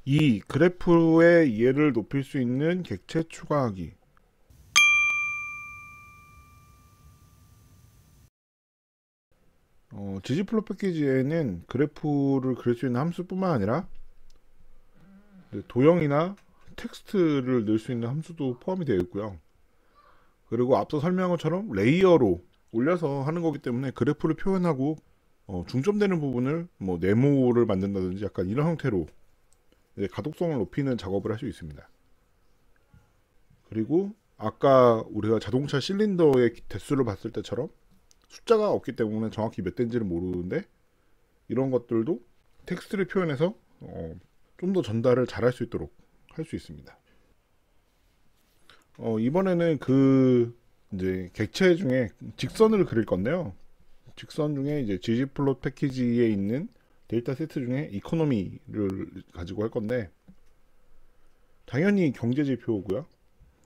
2. 그래프의 이해를 높일 수 있는 객체 추가하기. gg플롯 패키지에는 그래프를 그릴 수 있는 함수뿐만 아니라 도형이나 텍스트를 넣을 수 있는 함수도 포함이 되어 있고요. 그리고 앞서 설명한 것처럼 레이어로 올려서 하는 거기 때문에 그래프를 표현하고 중점되는 부분을 뭐 네모를 만든다든지 약간 이런 형태로 가독성을 높이는 작업을 할 수 있습니다. 그리고 아까 우리가 자동차 실린더의 대수를 봤을 때처럼 숫자가 없기 때문에 정확히 몇 대인지를 모르는데 이런 것들도 텍스트를 표현해서 좀 더 전달을 잘할 수 있도록 할 수 있습니다. 이번에는 이제 객체 중에 직선을 그릴 건데요. 직선 중에 이제 ggplot 패키지에 있는 데이터 세트 중에 이코노미를 가지고 할 건데 당연히 경제 지표고요.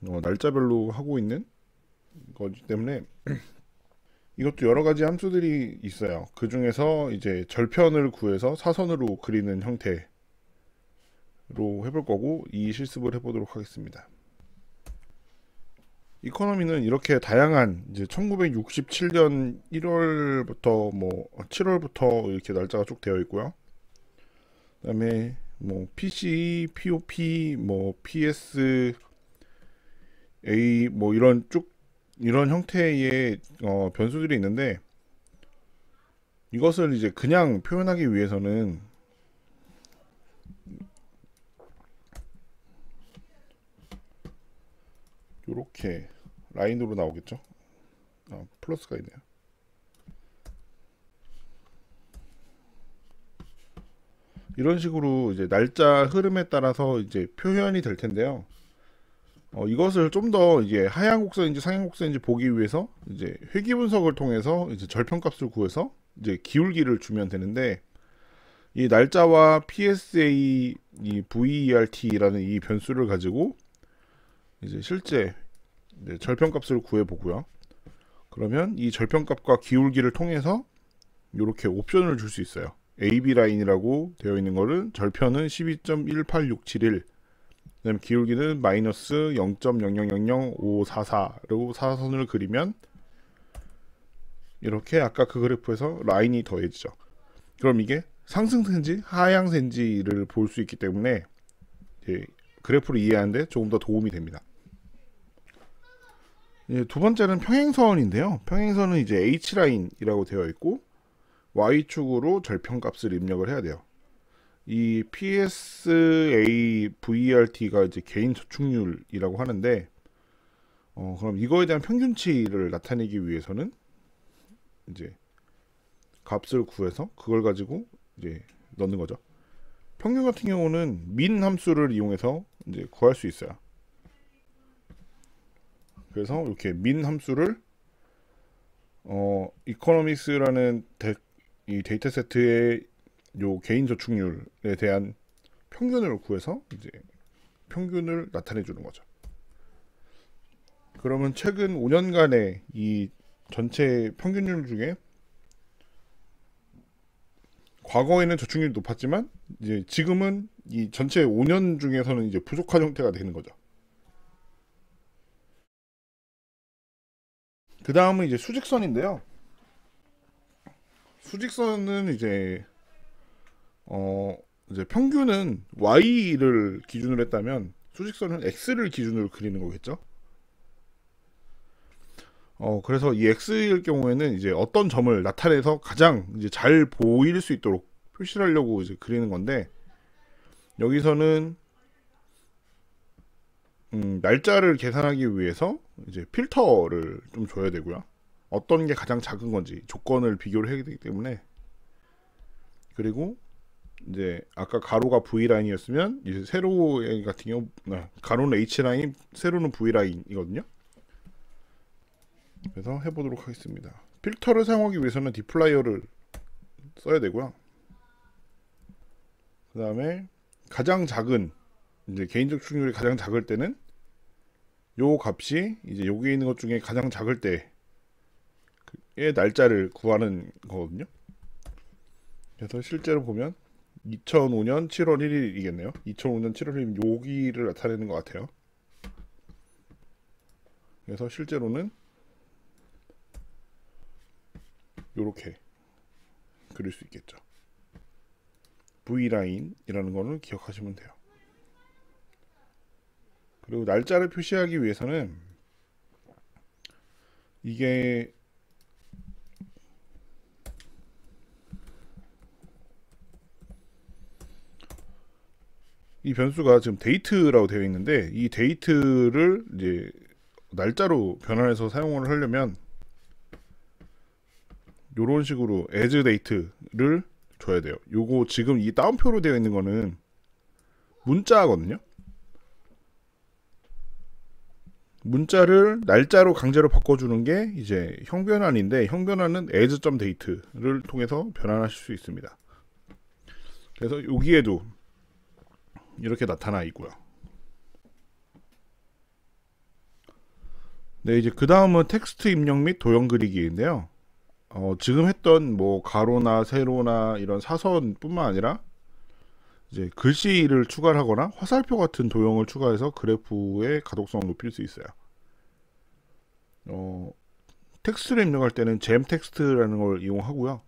날짜별로 하고 있는 거기 때문에 이것도 여러 가지 함수들이 있어요. 그 중에서 이제 절편을 구해서 사선으로 그리는 형태로 해볼 거고 이 실습을 해보도록 하겠습니다. 이코노미는 이렇게 다양한 이제 1967년 1월부터 뭐 7월부터 이렇게 날짜가 쭉 되어 있고요. 그다음에 뭐 PC, POP, 뭐 PS, A 뭐 이런 쭉 이런 형태의 변수들이 있는데 이것을 이제 그냥 표현하기 위해서는 이렇게 라인으로 나오겠죠. 플러스가 있네요. 이런 식으로 이제 날짜 흐름에 따라서 이제 표현이 될 텐데요. 이것을 좀 더 이제 하향 곡선인지 상향 곡선인지 보기 위해서 이제 회귀 분석을 통해서 이제 절편값을 구해서 이제 기울기를 주면 되는데 이 날짜와 PSA 이 VERT라는 이 변수를 가지고 이제 실제 이제 절편값을 구해 보고요. 그러면 이 절편값과 기울기를 통해서 이렇게 옵션을 줄 수 있어요. AB 라인이라고 되어 있는 거는 절편은 12.18671, 그다음 기울기는 마이너스 0.0000544로 사선을 그리면 이렇게 아까 그 그래프에서 라인이 더해지죠. 그럼 이게 상승세인지 하향세인지를 볼 수 있기 때문에 그래프를 이해하는데 조금 더 도움이 됩니다. 두 번째는 평행선인데요. 평행선은 이제 H라인이라고 되어 있고 Y축으로 절편값을 입력을 해야 돼요. 이 PSA VERT가 이제 개인 저축률이라고 하는데 그럼 이거에 대한 평균치를 나타내기 위해서는 이제 값을 구해서 그걸 가지고 이제 넣는 거죠. 평균 같은 경우는 민 함수를 이용해서 이제 구할 수 있어요. 그래서 이렇게 민 함수를 이코노믹스라는 이 데이터 세트의 요 개인 저축률에 대한 평균을 구해서 이제 평균을 나타내 주는 거죠. 그러면 최근 5년간의 이 전체 평균율 중에 과거에는 저축률이 높았지만 이제 지금은 이 전체 5년 중에서는 이제 부족한 형태가 되는 거죠. 그 다음은 이제 수직선인데요. 수직선은 이제 이제 평균은 Y를 기준으로 했다면 수직선은 X를 기준으로 그리는 거겠죠. 그래서 이 X일 경우에는 이제 어떤 점을 나타내서 가장 이제 잘 보일 수 있도록 표시를 하려고 이제 그리는 건데 여기서는 날짜를 계산하기 위해서 이제 필터를 좀 줘야 되고요. 어떤 게 가장 작은 건지 조건을 비교를 해야 되기 때문에 그리고 이제 아까 가로가 V 라인이었으면 이제 세로 같은 경우 가로는 H 라인, 세로는 V 라인이거든요. 그래서 해보도록 하겠습니다. 필터를 사용하기 위해서는 디플라이어를 써야 되고요. 그 다음에 가장 작은 이제 개인적 충격이 가장 작을 때는 요 값이 이제 여기 있는 것 중에 가장 작을 때의 날짜를 구하는 거거든요. 그래서 실제로 보면 2005년 7월 1일이겠네요. 2005년 7월 1일 여기를 나타내는 것 같아요. 그래서 실제로는 이렇게 그릴 수 있겠죠. V라인이라는 거를 기억하시면 돼요. 그리고 날짜를 표시하기 위해서는 이게 이 변수가 지금 데이트라고 되어 있는데 이 데이트를 이제 날짜로 변환해서 사용을 하려면 이런 식으로 as date를 줘야 돼요. 요거 지금 이 따옴표로 되어 있는 거는 문자거든요. 문자를 날짜로 강제로 바꿔주는 게 이제 형변환인데 형변환은 as.date를 통해서 변환하실 수 있습니다. 그래서 여기에도 이렇게 나타나 있고요. 네, 이제 그 다음은 텍스트 입력 및 도형 그리기인데요. 지금 했던 뭐 가로나 세로나 이런 사선뿐만 아니라 이제 글씨를 추가를 하거나 화살표 같은 도형을 추가해서 그래프의 가독성을 높일 수 있어요. 텍스트를 입력할 때는 잼 텍스트라는 걸 이용하고요.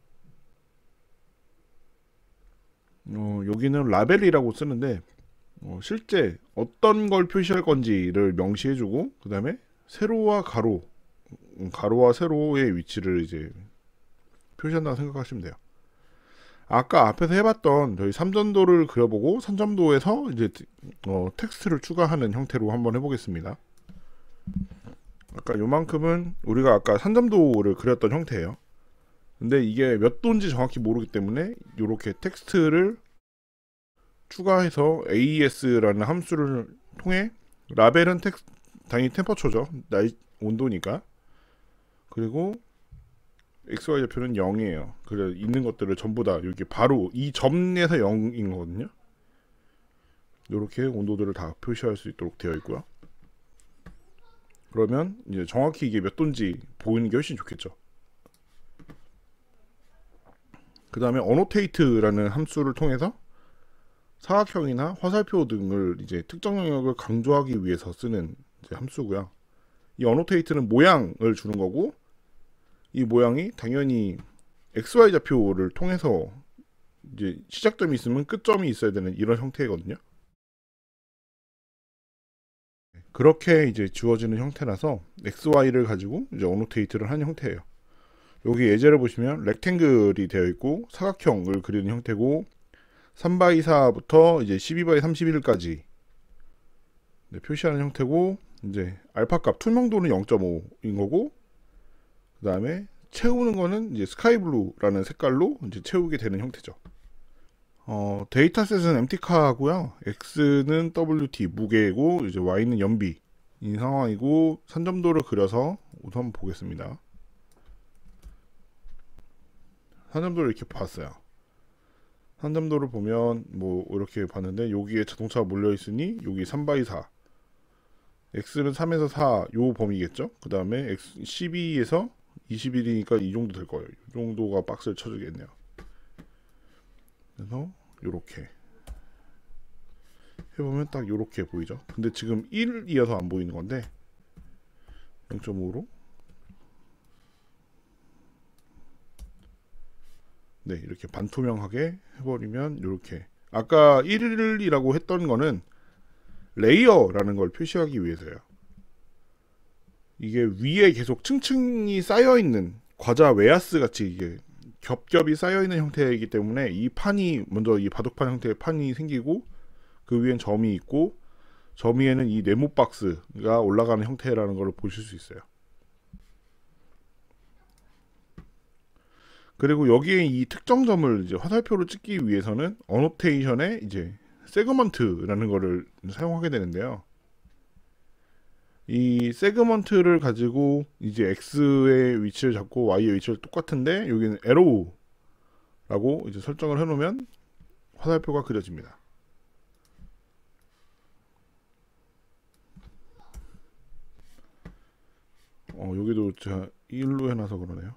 여기는 라벨이라고 쓰는데 실제 어떤 걸 표시할 건지를 명시해주고 그 다음에 세로와 가로와 세로의 위치를 이제 표시한다고 생각하시면 돼요. 아까 앞에서 해봤던 저희 3점도를 그려보고 3점도에서 이제 텍스트를 추가하는 형태로 한번 해보겠습니다. 아까 요만큼은 우리가 아까 3점도를 그렸던 형태예요. 근데 이게 몇 도인지 정확히 모르기 때문에 이렇게 텍스트를 추가해서 AES라는 함수를 통해 라벨은 당연히 템퍼처죠. 온도니까. 그리고 XY 좌표는 0이에요. 그래서 있는 것들을 전부 다 여기 바로 이 점에서 0인 거거든요. 이렇게 온도들을 다 표시할 수 있도록 되어 있고요. 그러면 이제 정확히 이게 몇 도인지 보이는 게 훨씬 좋겠죠. 그 다음에 annotate라는 함수를 통해서 사각형이나 화살표 등을 이제 특정 영역을 강조하기 위해서 쓰는 이제 함수고요. 이 annotate는 모양을 주는 거고 이 모양이 당연히 XY 좌표를 통해서 이제 시작점이 있으면 끝점이 있어야 되는 이런 형태거든요. 그렇게 이제 주어지는 형태라서 XY를 가지고 이제 annotate를 한 형태예요. 여기 예제를 보시면 렉탱글이 되어 있고 사각형을 그리는 형태고 3x4부터 이제 12x31까지 표시하는 형태고 이제 알파값 투명도는 0.5인 거고 그 다음에 채우는 거는 이제 스카이블루라는 색깔로 이제 채우게 되는 형태죠. 데이터셋은 empty카고요. x는 wt 무게고 이제 y는 연비인 상황이고 산점도를 그려서 우선 보겠습니다. 산점도를 이렇게 봤어요. 산점도를 보면 뭐 이렇게 봤는데 여기에 자동차가 몰려 있으니 여기 3x4 x는 3에서 4 요 범위겠죠. 그 다음에 12에서 21이니까 이 정도 될 거예요. 이 정도가 박스를 쳐주겠네요. 그래서 요렇게 해보면 딱 요렇게 보이죠. 근데 지금 1이어서 안 보이는 건데 0.5로 네 이렇게 반투명하게 해버리면 요렇게 아까 1이라고 했던 거는 레이어라는 걸 표시하기 위해서요. 이게 위에 계속 층층이 쌓여있는 과자 웨하스 같이 이게 겹겹이 쌓여있는 형태이기 때문에 이 판이 먼저 이 바둑판 형태의 판이 생기고 그 위엔 점이 있고 점 위에는 이 네모 박스가 올라가는 형태라는 걸 보실 수 있어요. 그리고 여기에 이 특정 점을 이제 화살표로 찍기 위해서는 어노테이션에 이제 세그먼트라는 거를 사용하게 되는데요. 이 세그먼트를 가지고 이제 x의 위치를 잡고 y의 위치를 똑같은데 여기는 에로우라고 이제 설정을 해놓으면 화살표가 그려집니다. 여기도 제가 1로 해놔서 그러네요.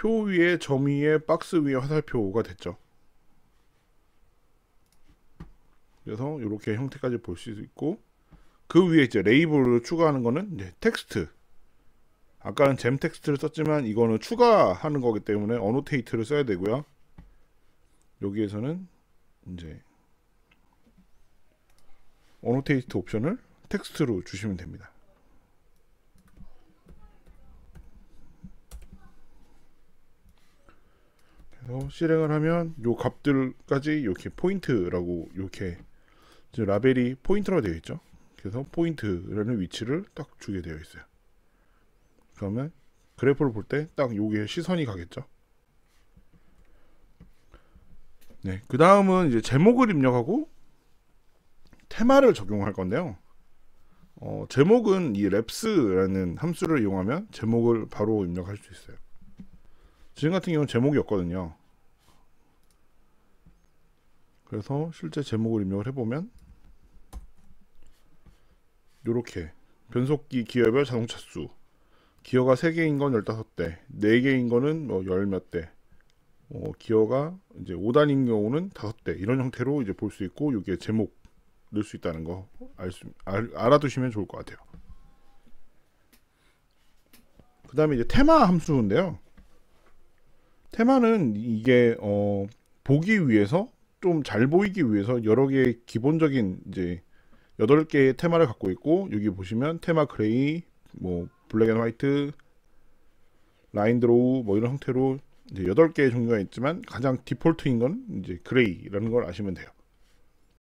표 위에 점 위에 박스 위에 화살표가 됐죠. 그래서 이렇게 형태까지 볼 수 있고, 그 위에 이제 레이블을 추가하는 거는 이제 텍스트. 아까는 잼 텍스트를 썼지만 이거는 추가하는 거기 때문에 어노테이트를 써야 되고요. 여기에서는 이제 어노테이트 옵션을 텍스트로 주시면 됩니다. 그래서 실행을 하면 요 값들까지 이렇게 포인트라고, 이렇게 라벨이 포인트로 되어 있죠. 그래서 포인트라는 위치를 딱 주게 되어 있어요. 그러면 그래프를 볼 때 딱 여기에 시선이 가겠죠. 네, 그 다음은 이제 제목을 입력하고 테마를 적용할 건데요. 제목은 이 랩스라는 함수를 이용하면 제목을 바로 입력할 수 있어요. 지금 같은 경우는 제목이 없거든요. 그래서 실제 제목을 입력을 해보면 이렇게 변속기 기어별 자동차 수, 기어가 3개인 건 15대, 4개인 거는 뭐 10몇 대, 기어가 이제 5단인 경우는 5대, 이런 형태로 이제 볼 수 있고, 여기에 제목 넣을 수 있다는 거 알아두시면 좋을 것 같아요. 그 다음에 이제 테마 함수인데요. 테마는 이게 보기 위해서, 좀 잘 보이기 위해서 여러 개의 기본적인 이제 8개의 테마를 갖고 있고, 여기 보시면 테마 그레이, 뭐 블랙 앤 화이트, 라인 드로우, 뭐 이런 형태로 이제 8개의 종류가 있지만 가장 디폴트인 건 이제 그레이라는 걸 아시면 돼요.